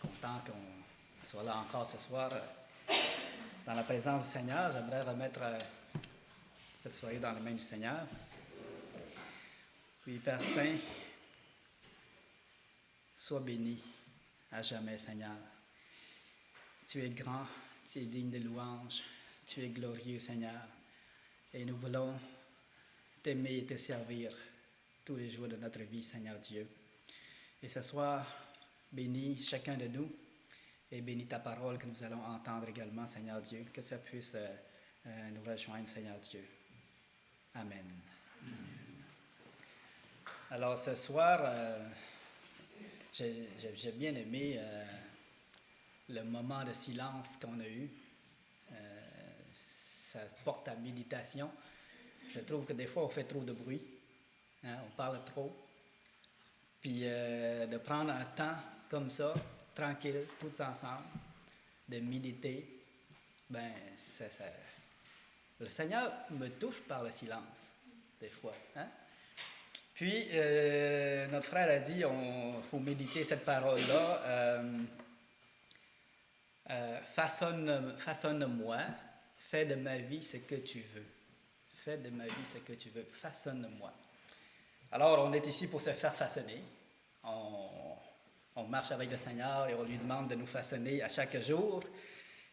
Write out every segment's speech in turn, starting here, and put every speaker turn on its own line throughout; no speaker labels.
content qu'on soit là encore ce soir dans la présence du Seigneur. J'aimerais remettre cette soirée dans les mains du Seigneur. Puis, Père Saint, sois béni à jamais, Seigneur. Tu es grand, tu es digne de louange, tu es glorieux, Seigneur. Et nous voulons t'aimer et te servir tous les jours de notre vie, Seigneur Dieu. Et ce soir, bénis chacun de nous et bénis ta parole que nous allons entendre également, Seigneur Dieu. Que ça puisse nous rejoindre, Seigneur Dieu. Amen. Alors ce soir, j'ai bien aimé le moment de silence qu'on a eu. Ça porte à méditation. Je trouve que des fois, on fait trop de bruit. Hein, on parle trop. Puis de prendre un temps comme ça, tranquille, tous ensemble, de méditer, le Seigneur me touche par le silence, des fois. Hein? Puis, notre frère a dit, il faut méditer cette parole-là. Façonne-moi, fais de ma vie ce que tu veux. Fais de ma vie ce que tu veux. Façonne-moi. Alors, on est ici pour se faire façonner. On marche avec le Seigneur et on lui demande de nous façonner à chaque jour.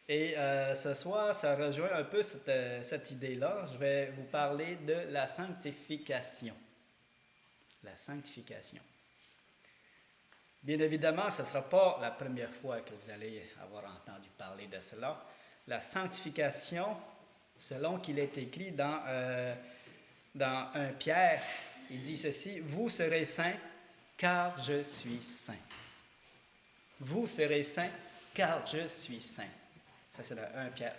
Et ce soir, ça rejoint un peu cette idée-là. Je vais vous parler de la sanctification. La sanctification. Bien évidemment, ce ne sera pas la première fois que vous allez avoir entendu parler de cela. La sanctification, selon qu'il est écrit dans 1 Pierre, il dit ceci: « Vous serez saints, car je suis saint. » Vous serez saints, car je suis saint. Ça, c'est dans 1 Pierre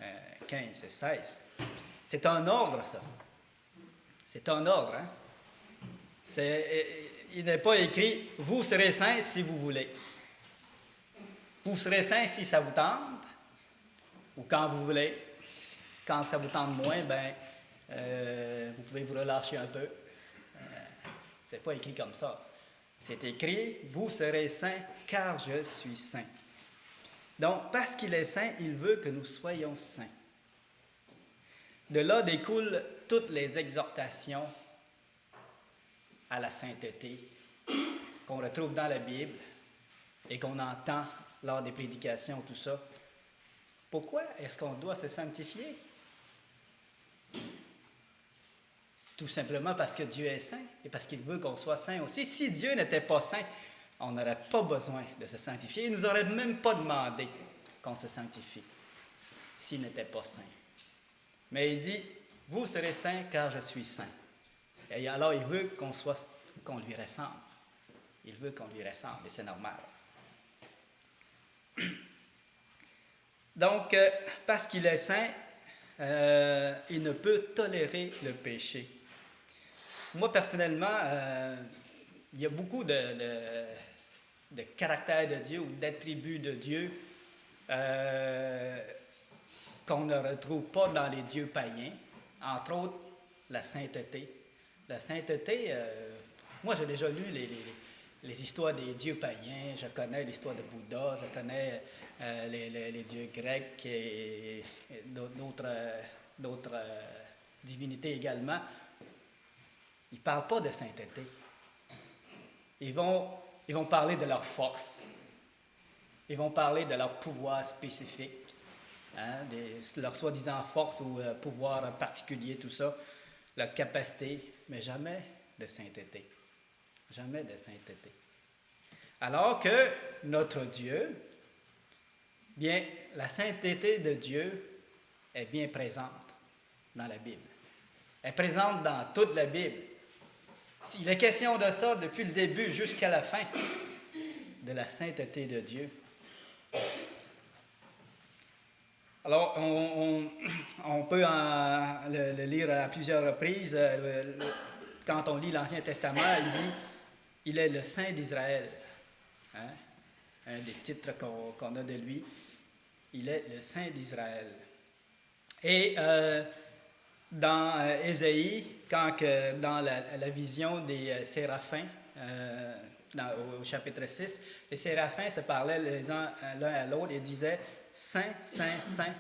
1, 15 et 16. C'est un ordre, ça. C'est un ordre, hein? Il n'est pas écrit « Vous serez saints si vous voulez. » Vous serez saints si ça vous tente, ou quand vous voulez. Quand ça vous tente moins, vous pouvez vous relâcher un peu. C'est pas écrit comme ça. C'est écrit « Vous serez saints, car je suis saint. » Donc, parce qu'il est saint, il veut que nous soyons saints. De là découlent toutes les exhortations à la sainteté qu'on retrouve dans la Bible et qu'on entend lors des prédications, tout ça. Pourquoi est-ce qu'on doit se sanctifier? Tout simplement parce que Dieu est saint et parce qu'il veut qu'on soit saint aussi. Si Dieu n'était pas saint, on n'aurait pas besoin de se sanctifier. Il ne nous aurait même pas demandé qu'on se sanctifie s'il n'était pas saint. Mais il dit, « Vous serez saints car je suis saint. » Et alors, il veut qu'on lui ressemble. Il veut qu'on lui ressemble, et c'est normal. Donc, parce qu'il est saint, il ne peut tolérer le péché. Moi, personnellement, il y a beaucoup de caractères de Dieu ou d'attributs de Dieu qu'on ne retrouve pas dans les dieux païens. Entre autres, la sainteté. La sainteté, moi j'ai déjà lu les histoires des dieux païens, je connais l'histoire de Bouddha, je connais les dieux grecs et d'autres divinités également. Ils ne parlent pas de sainteté. Ils vont parler de leur force. Ils vont parler de leur pouvoir spécifique, hein, leur soi-disant force ou pouvoir particulier, tout ça, leur capacité, mais jamais de sainteté. Jamais de sainteté. Alors que notre Dieu, bien, la sainteté de Dieu est bien présente dans la Bible. Elle est présente dans toute la Bible. Il est question de ça depuis le début jusqu'à la fin, de la sainteté de Dieu. Alors, on peut le lire à plusieurs reprises. Quand on lit l'Ancien Testament, il dit « Il est le Saint d'Israël. » Hein? Un des titres qu'on a de lui. Il est le Saint d'Israël. Et dans Ésaïe, dans la vision des séraphins, au chapitre 6, les séraphins se parlaient l'un à l'autre et disaient « Saint, Saint, Saint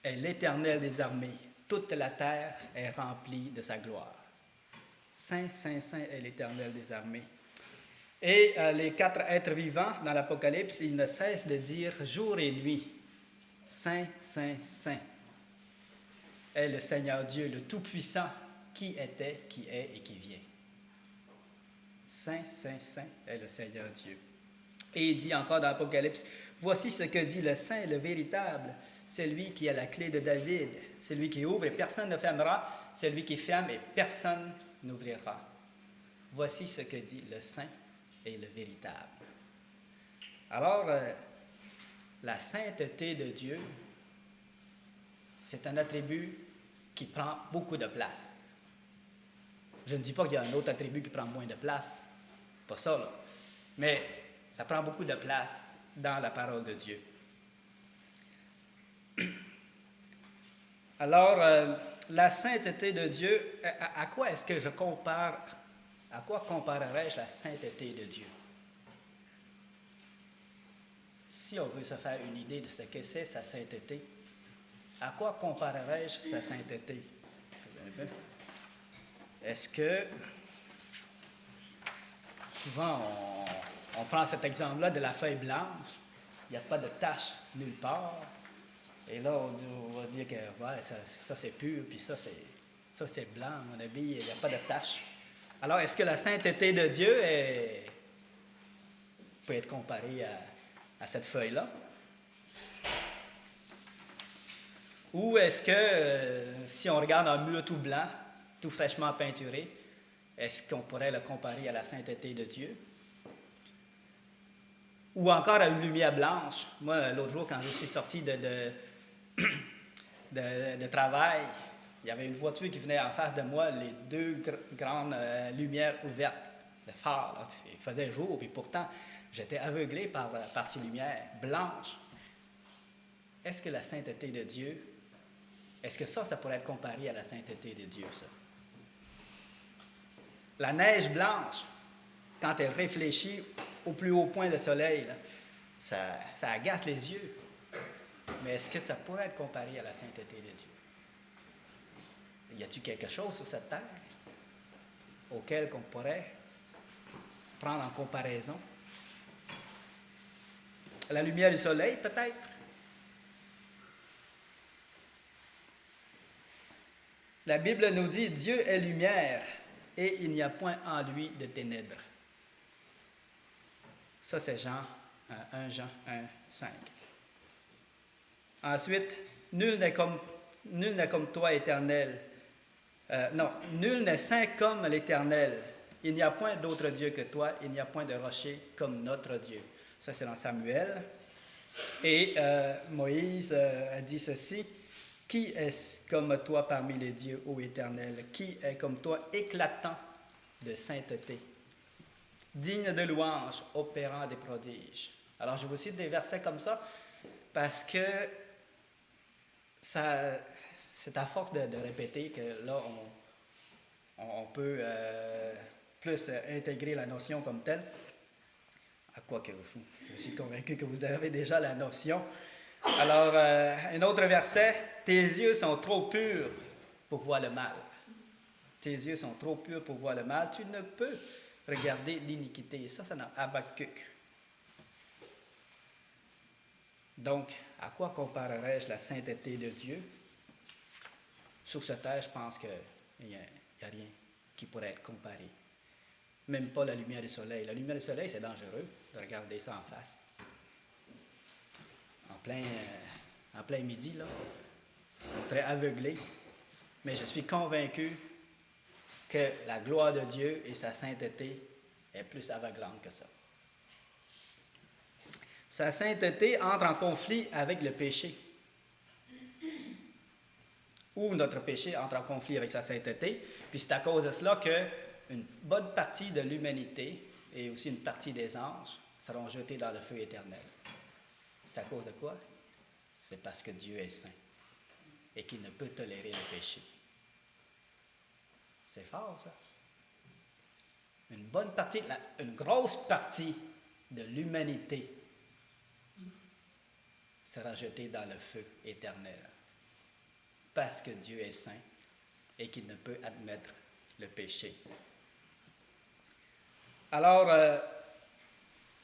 est l'Éternel des armées. Toute la terre est remplie de sa gloire. » Saint, Saint, Saint est l'Éternel des armées. Et les 4 êtres vivants dans l'Apocalypse, ils ne cessent de dire jour et nuit « Saint, Saint, Saint est le Seigneur Dieu, le Tout-Puissant, qui était, qui est et qui vient. » Saint, Saint, Saint est le Seigneur Dieu. Et il dit encore dans l'Apocalypse, « Voici ce que dit le Saint, le véritable, celui qui a la clé de David, celui qui ouvre et personne ne fermera, celui qui ferme et personne n'ouvrira. Voici ce que dit le Saint et le véritable. » Alors, la sainteté de Dieu, c'est un attribut qui prend beaucoup de place. Je ne dis pas qu'il y a un autre attribut qui prend moins de place, pas ça, là. Mais ça prend beaucoup de place dans la parole de Dieu. Alors, la sainteté de Dieu, à quoi est-ce que je compare, à quoi comparerais-je la sainteté de Dieu? Si on veut se faire une idée de ce que c'est sa sainteté, à quoi comparerais-je sa sainteté? Est-ce que, souvent, on prend cet exemple-là de la feuille blanche, il n'y a pas de tache nulle part, et là, on va dire que ouais, ça c'est pur, puis ça c'est blanc, à mon avis, il n'y a pas de tache. Alors, est-ce que la sainteté de Dieu peut être comparée à cette feuille-là? Ou est-ce que, si on regarde un mur tout blanc, tout fraîchement peinturé, est-ce qu'on pourrait le comparer à la sainteté de Dieu? Ou encore à une lumière blanche. Moi, l'autre jour, quand je suis sorti de travail, il y avait une voiture qui venait en face de moi, les 2 grandes lumières ouvertes, le phare, là, il faisait jour, puis pourtant, j'étais aveuglé par ces lumières blanches. Est-ce que la sainteté de Dieu, est-ce que ça pourrait être comparé à la sainteté de Dieu, ça? La neige blanche, quand elle réfléchit au plus haut point du soleil, là, ça agace les yeux. Mais est-ce que ça pourrait être comparé à la sainteté de Dieu? Y a-t-il quelque chose sur cette terre auquel on pourrait prendre en comparaison? La lumière du soleil, peut-être? La Bible nous dit « Dieu est lumière et il n'y a point en lui de ténèbres. » Ça, c'est 1 Jean 1, 5. Ensuite, nul n'est comme toi, Éternel. Nul n'est saint comme l'Éternel. Il n'y a point d'autre Dieu que toi, il n'y a point de rocher comme notre Dieu. Ça, c'est dans Samuel. Et Moïse a dit ceci, « Qui est comme toi parmi les dieux, ô Éternel? Qui est comme toi éclatant de sainteté, digne de louange, opérant des prodiges? » Alors, je vous cite des versets comme ça parce que c'est à force de répéter que là, on peut plus intégrer la notion comme telle. À quoi que je suis convaincu que vous avez déjà la notion. Alors, un autre verset, « Tes yeux sont trop purs pour voir le mal. » Tes yeux sont trop purs pour voir le mal. Tu ne peux regarder l'iniquité. Ça, c'est dans Habakkuk. Donc, à quoi comparerais-je la sainteté de Dieu? Sur cette terre, je pense qu'il n'y a rien qui pourrait être comparé. Même pas la lumière du soleil. La lumière du soleil, c'est dangereux de regarder ça en face. En plein midi, là, on serait aveuglé. Mais je suis convaincu que la gloire de Dieu et sa sainteté est plus aveuglante que ça. Sa sainteté entre en conflit avec le péché. Ou notre péché entre en conflit avec sa sainteté. Puis c'est à cause de cela qu'une bonne partie de l'humanité et aussi une partie des anges seront jetés dans le feu éternel. C'est à cause de quoi? C'est parce que Dieu est saint et qu'il ne peut tolérer le péché. C'est fort, ça. une grosse partie de l'humanité sera jetée dans le feu éternel. Parce que Dieu est saint et qu'il ne peut admettre le péché. Alors,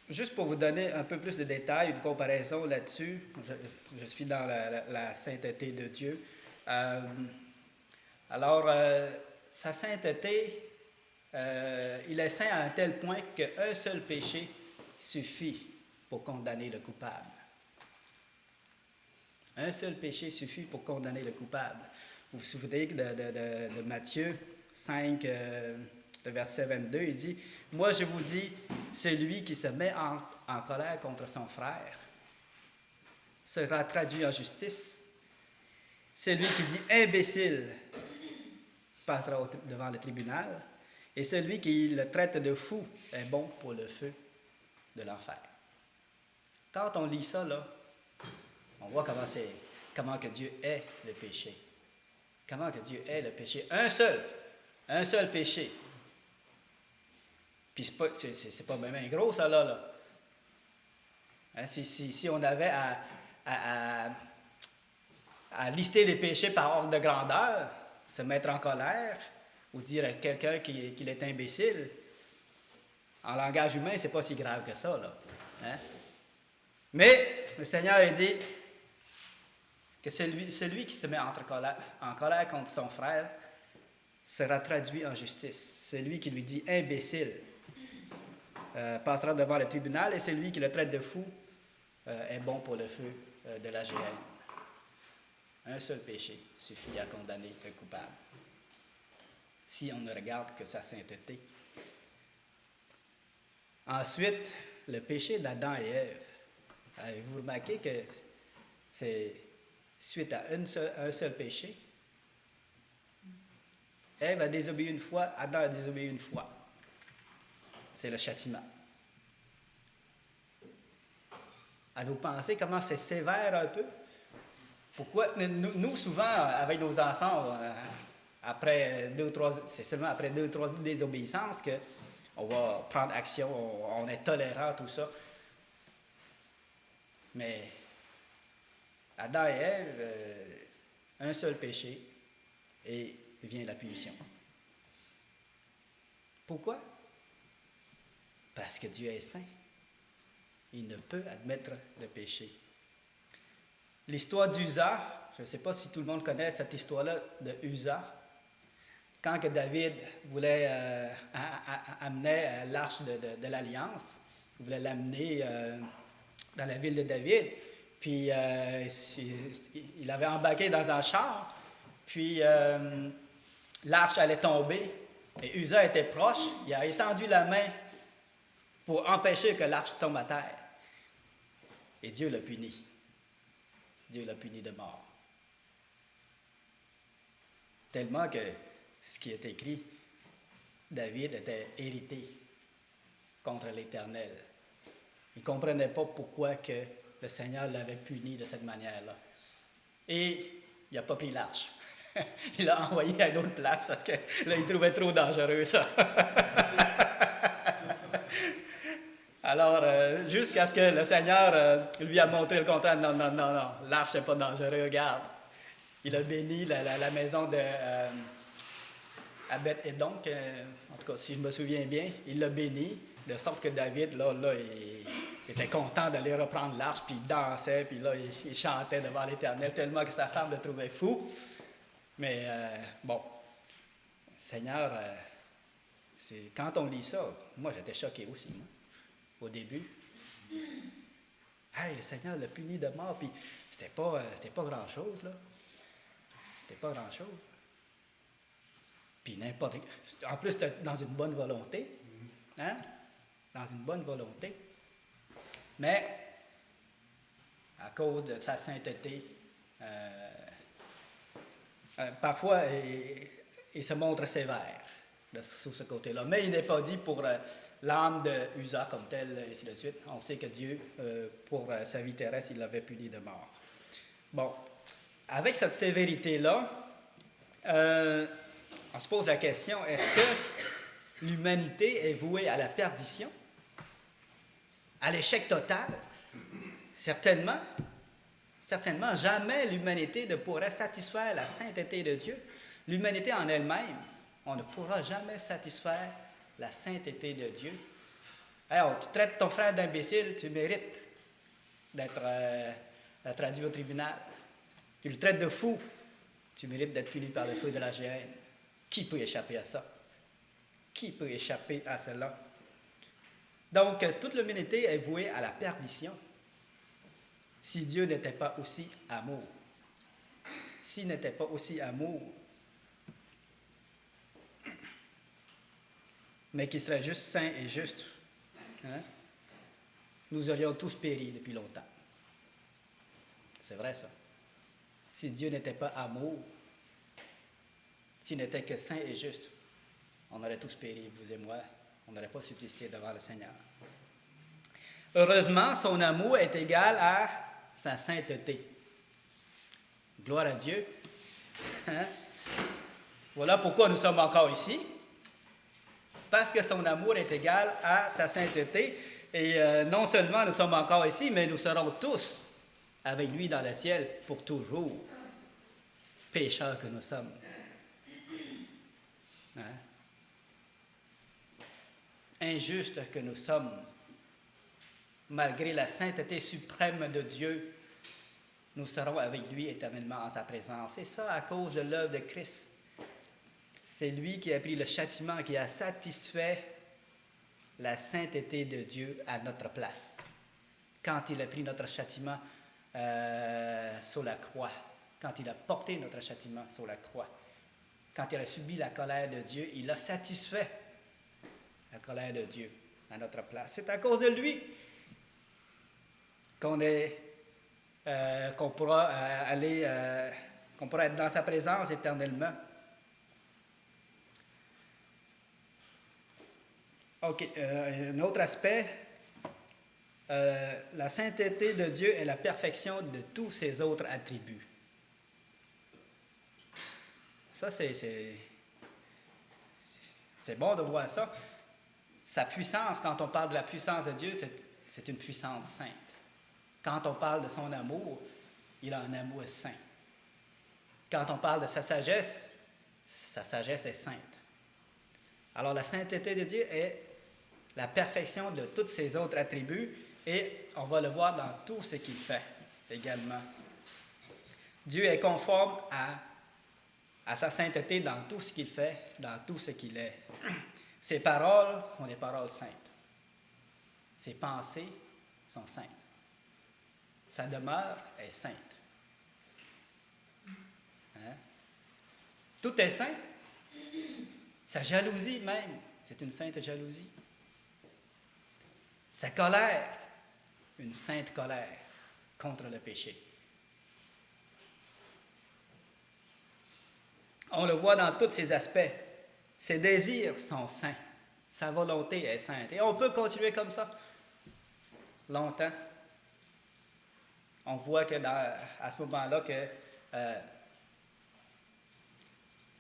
juste pour vous donner un peu plus de détails, une comparaison là-dessus, je suis dans la sainteté de Dieu. Sa sainteté, il est saint à un tel point qu'un seul péché suffit pour condamner le coupable. Un seul péché suffit pour condamner le coupable. Vous vous souvenez de Matthieu 5, le verset 22, il dit « Moi je vous dis, celui qui se met en colère contre son frère sera traduit en justice. Celui qui dit « imbécile » passera devant le tribunal. Et celui qui le traite de fou est bon pour le feu de l'enfer. » Quand on lit ça, là, on voit comment que Dieu est le péché. Comment que Dieu est le péché. Un seul péché. Puis c'est pas même gros, ça, là. Hein, si on avait à lister les péchés par ordre de grandeur, se mettre en colère, ou dire à quelqu'un qu'il est imbécile, en langage humain, c'est pas si grave que ça, là. Hein? Mais le Seigneur a dit que celui qui se met en colère contre son frère sera traduit en justice. Celui qui lui dit imbécile passera devant le tribunal, et celui qui le traite de fou est bon pour le feu de la géhenne. Un seul péché suffit à condamner un coupable, si on ne regarde que sa sainteté. Ensuite, le péché d'Adam et Ève. Avez-vous remarqué que c'est suite à un seul péché? Ève a désobéi une fois, Adam a désobéi une fois. C'est le châtiment. Avez-vous pensé comment c'est sévère un peu? Pourquoi? Nous souvent, avec nos enfants, c'est seulement après 2 ou 3 désobéissances qu'on va prendre action, on est tolérant, tout ça. Mais Adam et Ève, un seul péché, et vient la punition. Pourquoi? Parce que Dieu est saint. Il ne peut admettre le péché. L'histoire d'Uza, je ne sais pas si tout le monde connaît cette histoire-là de Uza. Quand que David voulait amener l'arche de l'Alliance, il voulait l'amener dans la ville de David, puis il avait embarqué dans un char, puis l'arche allait tomber, et Uza était proche, il a étendu la main pour empêcher que l'arche tombe à terre. Et Dieu l'a puni. Dieu l'a puni de mort. Tellement que ce qui est écrit, David était irrité contre l'Éternel. Il ne comprenait pas pourquoi que le Seigneur l'avait puni de cette manière-là. Et il n'a pas pris l'arche. Il l'a envoyé à une autre place parce que là, il trouvait trop dangereux ça. Alors, jusqu'à ce que le Seigneur lui a montré le contraire. Non, l'arche n'est pas dangereux, regarde. Il a béni la maison de Abed et donc, en tout cas, si je me souviens bien, il l'a béni, de sorte que David, là il était content d'aller reprendre l'arche, puis il dansait, puis là, il chantait devant l'Éternel, tellement que sa femme le trouvait fou. Mais bon, Seigneur, quand on lit ça, moi j'étais choqué aussi, moi, au début. Hey, le Seigneur l'a puni de mort, puis c'était pas grand-chose, là. C'était pas grand-chose. Puis en plus, c'était dans une bonne volonté. Hein? Dans une bonne volonté. Mais, à cause de sa sainteté, parfois, il se montre sévère sur ce côté-là. Mais il n'est pas dit pour l'âme de Uza comme telle, et ainsi de suite. On sait que Dieu, pour sa vie terrestre, il l'avait puni de mort. Bon, avec cette sévérité-là, on se pose la question, est-ce que l'humanité est vouée à la perdition, à l'échec total? Certainement. Certainement, jamais l'humanité ne pourrait satisfaire la sainteté de Dieu. L'humanité en elle-même, on ne pourra jamais satisfaire la sainteté de Dieu. Alors, tu traites ton frère d'imbécile, tu mérites d'être traduit au tribunal. Tu le traites de fou, tu mérites d'être puni par le feu de la géhenne. Qui peut échapper à ça? Qui peut échapper à cela? Donc, toute l'humanité est vouée à la perdition. Si Dieu n'était pas aussi amour. S'il n'était pas aussi amour, mais qu'il serait juste saint et juste, hein, nous aurions tous péri depuis longtemps. C'est vrai ça. Si Dieu n'était pas amour, s'il n'était que saint et juste, on aurait tous péri, vous et moi. On n'aurait pas subsisté devant le Seigneur. Heureusement, son amour est égal à sa sainteté. Gloire à Dieu. Hein? Voilà pourquoi nous sommes encore ici. Parce que son amour est égal à sa sainteté. Et non seulement nous sommes encore ici, mais nous serons tous avec lui dans le ciel pour toujours. Pécheurs que nous sommes. Hein? Injustes que nous sommes. Malgré la sainteté suprême de Dieu, nous serons avec lui éternellement en sa présence. Et ça à cause de l'œuvre de Christ. C'est lui qui a pris le châtiment, qui a satisfait la sainteté de Dieu à notre place. Quand il a pris notre châtiment sur la croix, quand il a porté notre châtiment sur la croix, quand il a subi la colère de Dieu, il a satisfait la colère de Dieu à notre place. C'est à cause de lui qu'on pourra qu'on pourra être dans sa présence éternellement. OK, un autre aspect, la sainteté de Dieu est la perfection de tous ses autres attributs. Ça, c'est bon de voir ça. Sa puissance, quand on parle de la puissance de Dieu, c'est une puissance sainte. Quand on parle de son amour, il a un amour saint. Quand on parle de sa sagesse est sainte. Alors la sainteté de Dieu est la perfection de tous ses autres attributs et on va le voir dans tout ce qu'il fait également. Dieu est conforme à sa sainteté dans tout ce qu'il fait, dans tout ce qu'il est. Ses paroles sont des paroles saintes. Ses pensées sont saintes. Sa demeure est sainte. Hein? Tout est saint. Sa jalousie même, c'est une sainte jalousie. Sa colère, une sainte colère contre le péché. On le voit dans tous ses aspects. Ses désirs sont saints. Sa volonté est sainte. Et on peut continuer comme ça longtemps. On voit que à ce moment-là que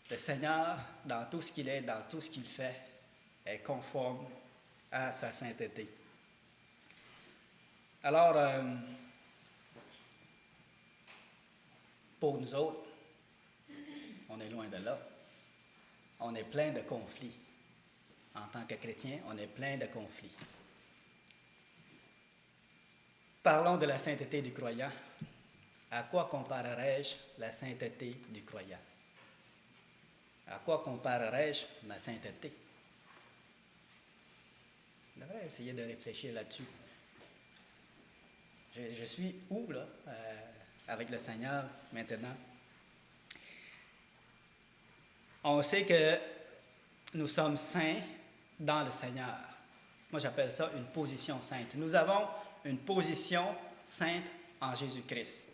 le Seigneur, dans tout ce qu'il est, dans tout ce qu'il fait, est conforme à sa sainteté. Alors, pour nous autres, on est loin de là. On est plein de conflits. En tant que chrétien, on est plein de conflits. Parlons de la sainteté du croyant. À quoi comparerais-je la sainteté du croyant? À quoi comparerais-je ma sainteté? Je devrais essayer de réfléchir là-dessus. Je suis où, là, avec le Seigneur maintenant? On sait que nous sommes saints dans le Seigneur. Moi, j'appelle ça une position sainte. Nous avons une position sainte en Jésus-Christ.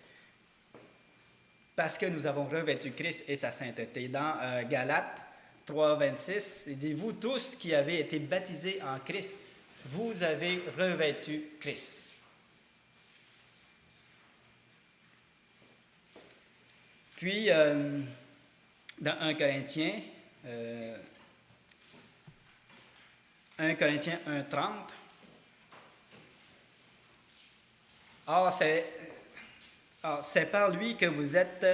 Parce que nous avons revêtu Christ et sa sainteté. Dans Galates 3, 26, il dit « Vous tous qui avez été baptisés en Christ, vous avez revêtu Christ. » Puis, dans 1 Corinthiens, 1 Corinthiens 1:30. Or, c'est par lui que vous êtes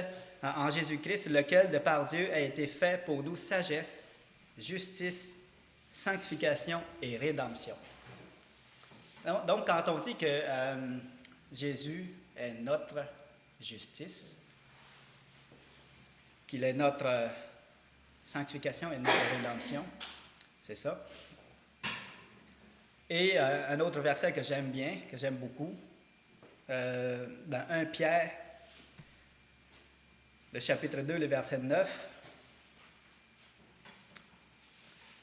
en Jésus-Christ, lequel, de par Dieu, a été fait pour nous sagesse, justice, sanctification et rédemption. Donc, quand on dit que Jésus est notre justice, qu'il est notre sanctification et notre rédemption, c'est ça. Et un autre verset que j'aime bien, que j'aime beaucoup, dans 1 Pierre, le chapitre 2, le verset 9,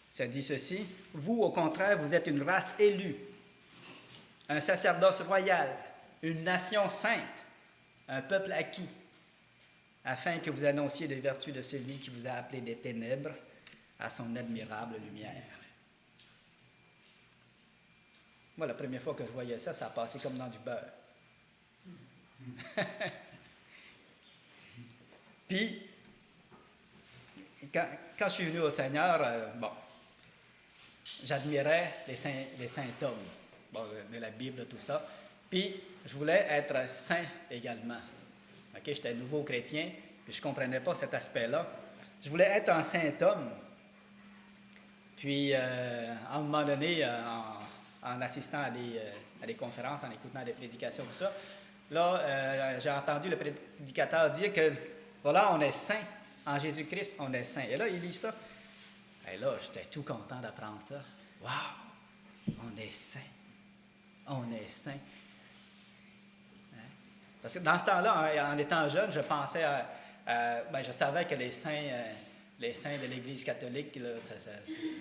ça dit ceci: « Vous, au contraire, vous êtes une race élue, un sacerdoce royal, une nation sainte, un peuple acquis, afin que vous annonciez les vertus de celui qui vous a appelé des ténèbres à son admirable lumière. » Moi, la première fois que je voyais ça, ça a passé comme dans du beurre. Puis, quand je suis venu au Seigneur, j'admirais les saints hommes, de la Bible, tout ça. Puis, je voulais être saint également. Okay? J'étais nouveau chrétien, puis je ne comprenais pas cet aspect-là. Je voulais être un saint homme. Puis, à un moment donné, en assistant à des conférences, en écoutant des prédications, tout ça, là, j'ai entendu le prédicateur dire que, voilà, on est saint. En Jésus-Christ, on est saint. Et là, il lit ça. Et là, j'étais tout content d'apprendre ça. Wow! On est saint. On est saint. Hein? Parce que dans ce temps-là, en étant jeune, je pensais je savais que les saints de l'Église catholique, là,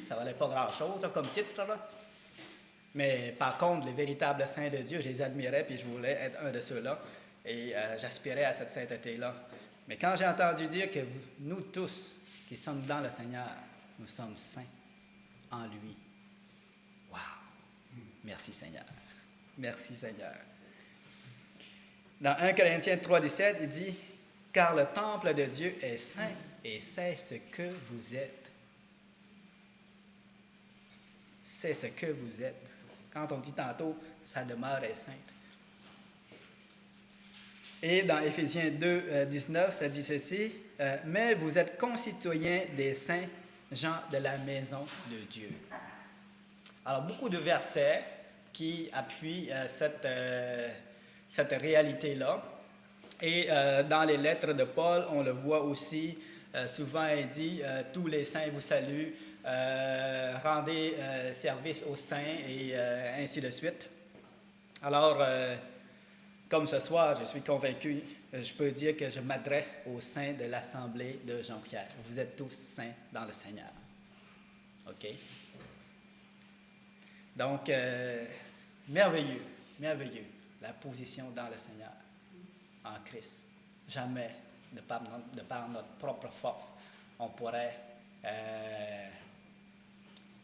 ça valait pas grand-chose là, comme titre. Là. Mais par contre, les véritables saints de Dieu, je les admirais, puis je voulais être un de ceux-là. Et j'aspirais à cette sainteté-là. Mais quand j'ai entendu dire que nous tous qui sommes dans le Seigneur, nous sommes saints en lui. Wow! Merci Seigneur. Merci Seigneur. Dans 1 Corinthiens 3,17, il dit « Car le temple de Dieu est saint et c'est ce que vous êtes. » C'est ce que vous êtes. Quand on dit tantôt « sa demeure est sainte ». Et dans Éphésiens 2, 19, ça dit ceci, « Mais vous êtes concitoyens des saints gens de la maison de Dieu. » Alors, beaucoup de versets qui appuient cette réalité-là. Et dans les lettres de Paul, on le voit aussi, souvent il dit « Tous les saints vous saluent, rendez service aux saints, et ainsi de suite. » Alors, comme ce soir, je suis convaincu, je peux dire que je m'adresse aux saints de l'Assemblée de Jean-Pierre. Vous êtes tous saints dans le Seigneur. OK? Donc, merveilleux, merveilleux, la position dans le Seigneur, en Christ. Jamais, de par notre propre force, on pourrait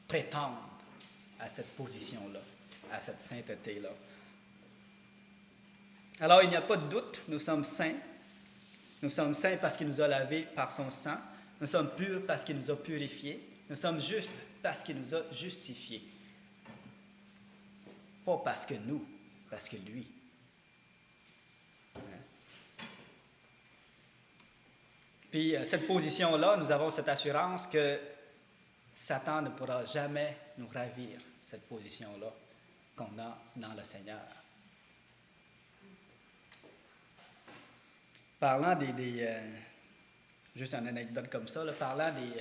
prétendre à cette position-là, à cette sainteté-là. Alors, il n'y a pas de doute, nous sommes saints. Nous sommes saints parce qu'il nous a lavés par son sang. Nous sommes purs parce qu'il nous a purifiés. Nous sommes justes parce qu'il nous a justifiés. Pas parce que nous, parce que lui. Puis, cette position-là, nous avons cette assurance que Satan ne pourra jamais nous ravir, cette position-là qu'on a dans le Seigneur. Parlant juste une anecdote comme ça, parlant des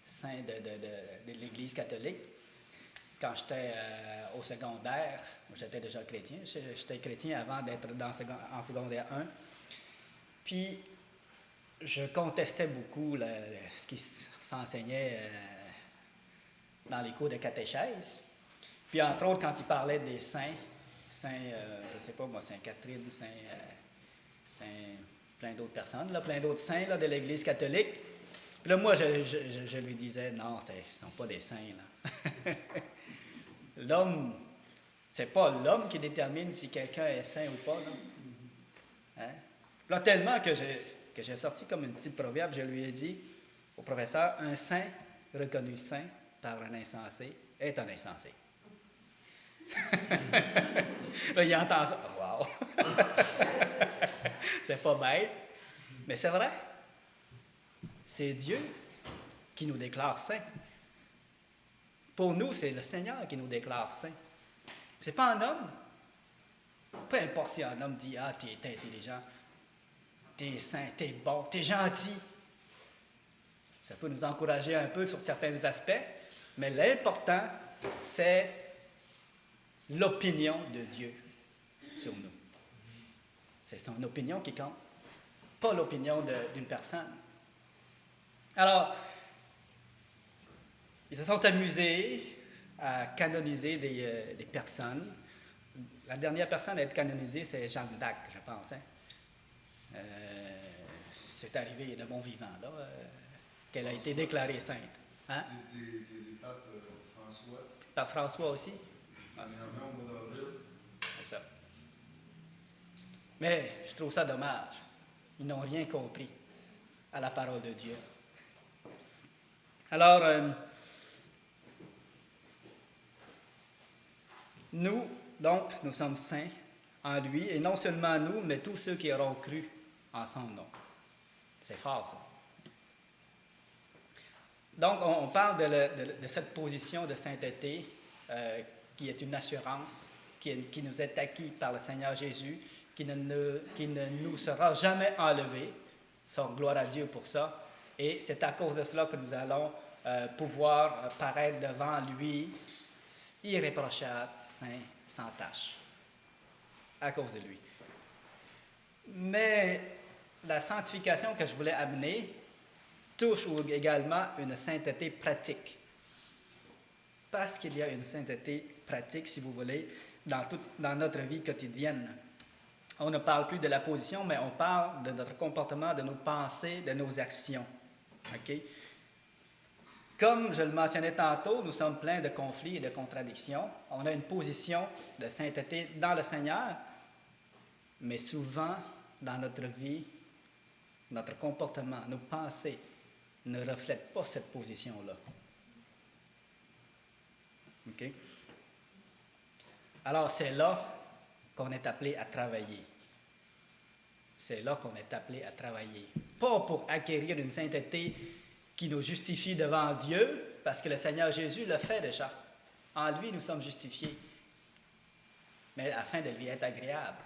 saints de l'Église catholique, quand j'étais au secondaire, j'étais déjà chrétien, j'étais chrétien avant d'être en secondaire 1, puis je contestais beaucoup ce qui s'enseignait dans les cours de catéchèse, puis entre autres quand il parlait des saints, je ne sais pas moi, Saint Catherine, plein d'autres personnes, plein d'autres saints de l'Église catholique. Puis là, moi, je lui disais, non, ce ne sont pas des saints. Là. L'homme, c'est pas l'homme qui détermine si quelqu'un est saint ou pas. Là, hein? Là tellement que j'ai sorti comme une petite proverbe, je lui ai dit au professeur, un saint reconnu saint par un insensé est un insensé. Là, il entend ça. Wow! C'est pas bête, mais c'est vrai. C'est Dieu qui nous déclare saints. Pour nous, c'est le Seigneur qui nous déclare saints. C'est pas un homme. Peu importe si un homme dit « Ah, t'es intelligent, t'es saint, t'es bon, t'es gentil ». Ça peut nous encourager un peu sur certains aspects, mais l'important, c'est l'opinion de Dieu sur nous. C'est son opinion qui compte, pas l'opinion d'une personne. Alors, ils se sont amusés à canoniser des personnes. La dernière personne à être canonisée, c'est Jeanne d'Arc, je pense. Hein? C'est arrivé de bon vivant, là, qu'elle a été déclarée sainte. Hein?
Les papes François.
Pape François aussi.
Il y en a au mois d'avril.
C'est ça. Mais je trouve ça dommage. Ils n'ont rien compris à la parole de Dieu. Alors, nous, donc, nous sommes saints en lui, et non seulement nous, mais tous ceux qui auront cru en son nom. C'est fort, ça. Donc, on parle de cette position de sainteté qui est une assurance, qui nous est acquise par le Seigneur Jésus, qui ne nous sera jamais enlevée. So, gloire à Dieu pour ça. Et c'est à cause de cela que nous allons pouvoir paraître devant lui irréprochable, saint, sans tache. À cause de lui. Mais la sanctification que je voulais amener touche également une sainteté pratique. Parce qu'il y a une sainteté pratique, si vous voulez, dans notre vie quotidienne. On ne parle plus de la position, mais on parle de notre comportement, de nos pensées, de nos actions. OK? Comme je le mentionnais tantôt, nous sommes pleins de conflits et de contradictions. On a une position de sainteté dans le Seigneur, mais souvent, dans notre vie, notre comportement, nos pensées ne reflètent pas cette position-là. OK? Alors, c'est là qu'on est appelé à travailler. C'est là qu'on est appelé à travailler. Pas pour acquérir une sainteté qui nous justifie devant Dieu, parce que le Seigneur Jésus le fait déjà. En lui, nous sommes justifiés. Mais afin de lui être agréable.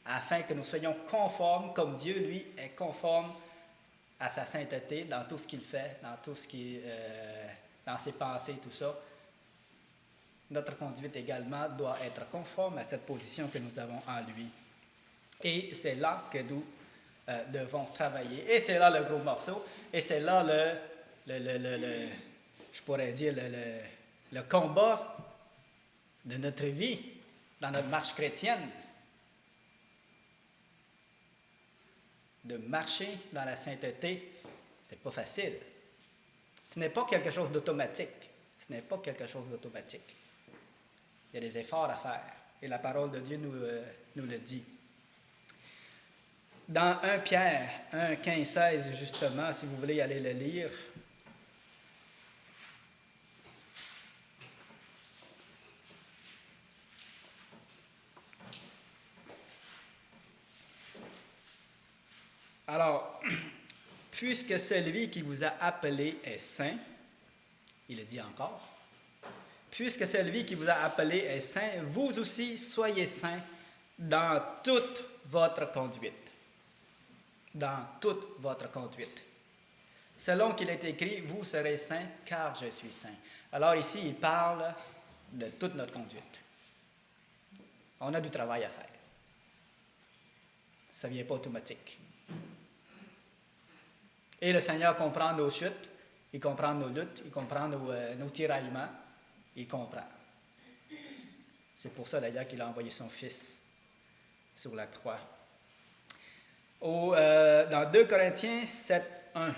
Afin que nous soyons conformes, comme Dieu, lui, est conforme à sa sainteté dans tout ce qu'il fait, dans tout ce qui dans ses pensées, tout ça. Notre conduite également doit être conforme à cette position que nous avons en lui. Et c'est là que nous devons travailler. Et c'est là le gros morceau. Et c'est là je pourrais dire, le combat de notre vie, dans notre marche chrétienne. De marcher dans la sainteté, c'est pas facile. Ce n'est pas quelque chose d'automatique. Ce n'est pas quelque chose d'automatique. Il y a des efforts à faire. Et la parole de Dieu nous le dit. Dans 1 Pierre 1, 15, 16, justement, si vous voulez aller le lire. Alors, puisque celui qui vous a appelé est saint, il le dit encore, puisque celui qui vous a appelé est saint, vous aussi soyez saints dans toute votre conduite. Dans toute votre conduite. Selon qu'il est écrit, vous serez saints car je suis saint. Alors ici, il parle de toute notre conduite. On a du travail à faire. Ça ne vient pas automatique. Et le Seigneur comprend nos chutes, il comprend nos luttes, il comprend nos tiraillements, il comprend. C'est pour ça d'ailleurs qu'il a envoyé son Fils sur la croix. Dans 2 Corinthiens 7, 1.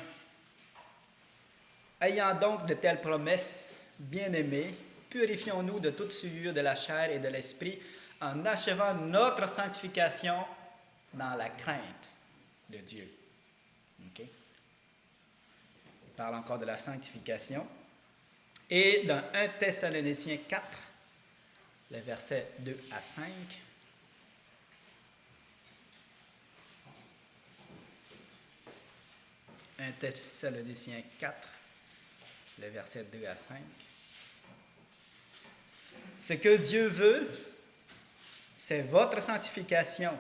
Ayant donc de telles promesses, bien-aimés, purifions-nous de toute souillure de la chair et de l'esprit, en achevant notre sanctification dans la crainte de Dieu. Okay? Il parle encore de la sanctification. Et dans 1 Thessaloniciens 4, les versets 2 à 5. 1 Thessaloniciens 4, les versets 2 à 5. Ce que Dieu veut, c'est votre sanctification.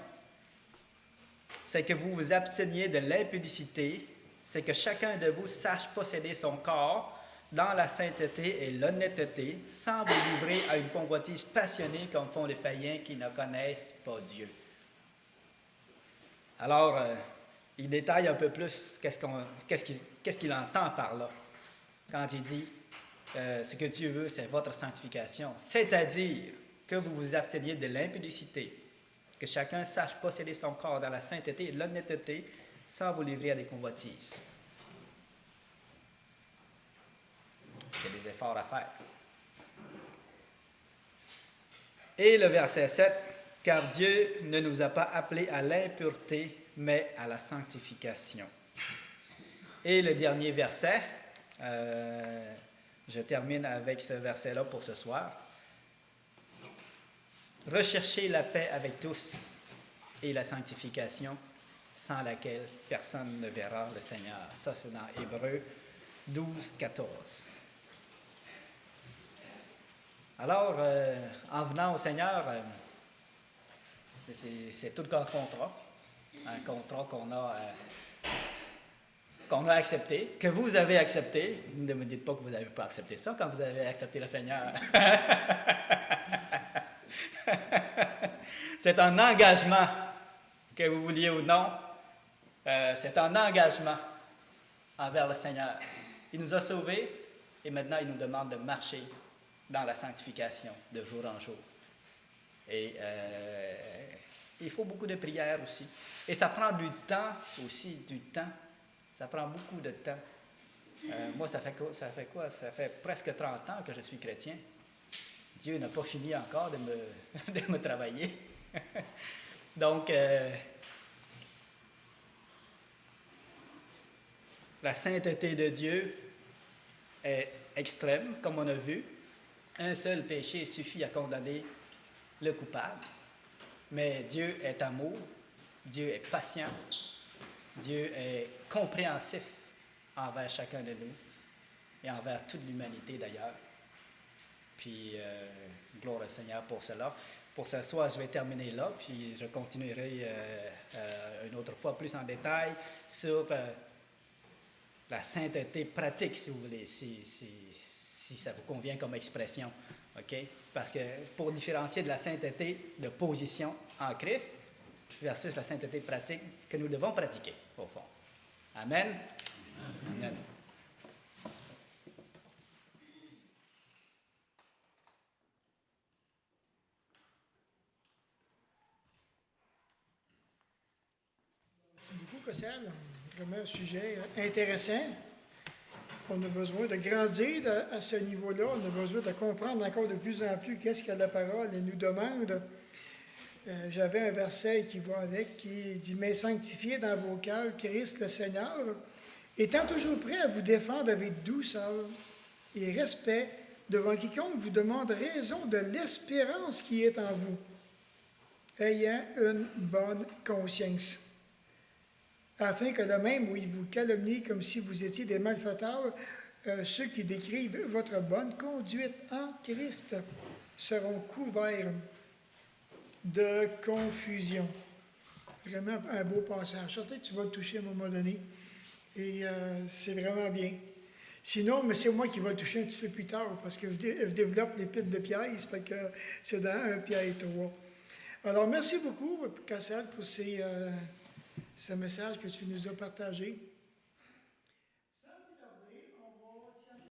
C'est que vous vous absteniez de l'impudicité, c'est que chacun de vous sache posséder son corps dans la sainteté et l'honnêteté, sans vous livrer à une convoitise passionnée comme font les païens qui ne connaissent pas Dieu. Alors, il détaille un peu plus qu'est-ce qu'il entend par là, quand il dit ce que Dieu veut, c'est votre sanctification, c'est-à-dire que vous vous absteniez de l'impudicité, que chacun sache posséder son corps dans la sainteté et l'honnêteté, sans vous livrer à des convoitises. C'est des efforts à faire. Et le verset 7, car Dieu ne nous a pas appelés à l'impureté, mais à la sanctification. Et le dernier verset, je termine avec ce verset-là pour ce soir. Recherchez la paix avec tous et la sanctification, sans laquelle personne ne verra le Seigneur. Ça, c'est dans Hébreux 12, 14. Alors, en venant au Seigneur, c'est tout un contrat qu'on a accepté, que vous avez accepté. Ne me dites pas que vous n'avez pas accepté ça quand vous avez accepté le Seigneur. C'est un engagement, que vous vouliez ou non, c'est un engagement envers le Seigneur. Il nous a sauvés et maintenant il nous demande de marcher dans la sanctification de jour en jour. Et il faut beaucoup de prières aussi. Et ça prend du temps aussi, du temps. Ça prend beaucoup de temps. Moi, ça fait quoi? Ça fait presque 30 ans que je suis chrétien. Dieu n'a pas fini encore de me travailler. Donc, la sainteté de Dieu est extrême, comme on a vu. Un seul péché suffit à condamner le coupable. Mais Dieu est amour, Dieu est patient, Dieu est compréhensif envers chacun de nous et envers toute l'humanité d'ailleurs. Puis, gloire au Seigneur pour cela. Pour ce soir, je vais terminer là, puis je continuerai une autre fois plus en détail sur la sainteté pratique, si vous voulez, si ça vous convient comme expression. OK? Parce que pour différencier de la sainteté de position en Christ versus la sainteté pratique que nous devons pratiquer, au fond. Amen? Amen.
Merci beaucoup, Cossel. Vraiment un sujet intéressant. On a besoin de grandir à ce niveau-là. On a besoin de comprendre encore de plus en plus qu'est-ce que la parole nous demande. J'avais un verset qui va avec, qui dit « Mais sanctifiez dans vos cœurs Christ le Seigneur, étant toujours prêt à vous défendre avec douceur et respect devant quiconque vous demande raison de l'espérance qui est en vous, ayant une bonne conscience. » Afin que de même où ils vous calomnient comme si vous étiez des malfaiteurs, ceux qui décrivent votre bonne conduite en Christ seront couverts de confusion. Vraiment un beau passage. Peut-être que tu vas le toucher à un moment donné. Et c'est vraiment bien. Sinon, mais c'est moi qui vais le toucher un petit peu plus tard, parce que je développe l'épître de Pierre, ça fait que c'est dans 1 Pierre 3. Alors, merci beaucoup, Cassel, pour ce message que tu nous as partagé.